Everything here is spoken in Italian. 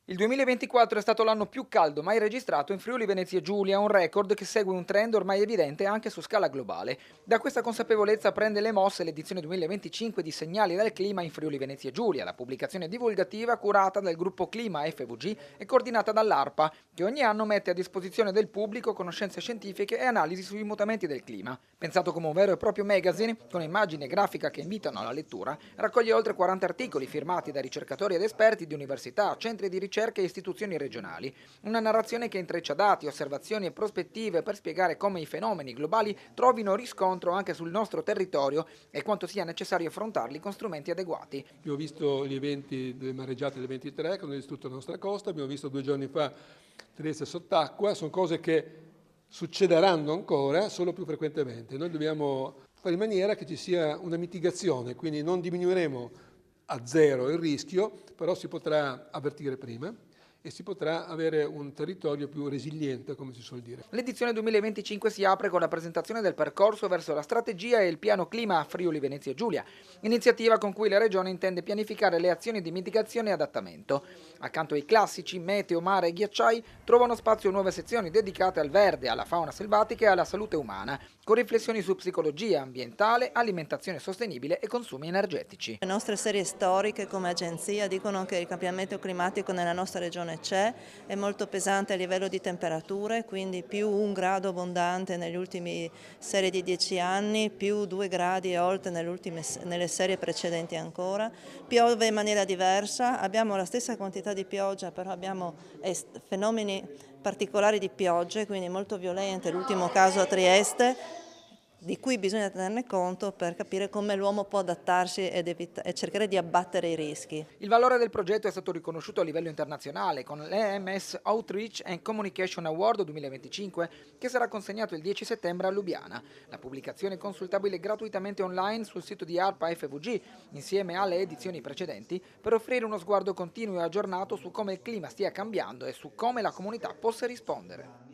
Il 2024 è stato l'anno più caldo mai registrato in Friuli Venezia Giulia, un record che segue un trend ormai evidente anche su scala globale. Da questa consapevolezza prende le mosse l'edizione 2025 di Segnali dal Clima in Friuli Venezia Giulia, la pubblicazione divulgativa curata dal gruppo Clima FVG e coordinata dall'ARPA, che ogni anno mette a disposizione del pubblico conoscenze scientifiche e analisi sui mutamenti del clima. Pensato come un vero e proprio magazine, con immagini e grafica che invitano alla lettura, raccoglie oltre 40 articoli firmati da ricercatori ed esperti di università, centri di ricerca e istituzioni regionali. Una narrazione che intreccia dati, osservazioni e prospettive per spiegare come i fenomeni globali trovino riscontro anche sul nostro territorio e quanto sia necessario affrontarli con strumenti adeguati. Abbiamo visto gli eventi delle mareggiate del 23 che hanno distrutto la nostra costa, abbiamo visto 2 giorni fa Trieste sott'acqua, sono cose che succederanno ancora solo più frequentemente. Noi dobbiamo fare in maniera che ci sia una mitigazione, quindi non diminuiremo a zero il rischio, però si potrà avvertire prima e si potrà avere un territorio più resiliente, come si suol dire. L'edizione 2025 si apre con la presentazione del percorso verso la strategia e il piano clima a Friuli Venezia Giulia, iniziativa con cui la Regione intende pianificare le azioni di mitigazione e adattamento. Accanto ai classici meteo, mare e ghiacciai, trovano spazio nuove sezioni dedicate al verde, alla fauna selvatica e alla salute umana, con riflessioni su psicologia ambientale, alimentazione sostenibile e consumi energetici. Le nostre serie storiche come agenzia dicono che il cambiamento climatico nella nostra regione c'è, è molto pesante a livello di temperature, quindi più 1 grado abbondante negli ultimi serie di 10 anni, più 2 gradi e oltre nelle serie precedenti ancora. Piove in maniera diversa, abbiamo la stessa quantità di pioggia, però abbiamo fenomeni particolari di piogge, quindi molto violente, l'ultimo caso a Trieste, di cui bisogna tenerne conto per capire come l'uomo può adattarsi e cercare di abbattere i rischi. Il valore del progetto è stato riconosciuto a livello internazionale con l'EMS Outreach and Communication Award 2025 che sarà consegnato il 10 settembre a Lubiana. La pubblicazione è consultabile gratuitamente online sul sito di ARPA FVG insieme alle edizioni precedenti per offrire uno sguardo continuo e aggiornato su come il clima stia cambiando e su come la comunità possa rispondere.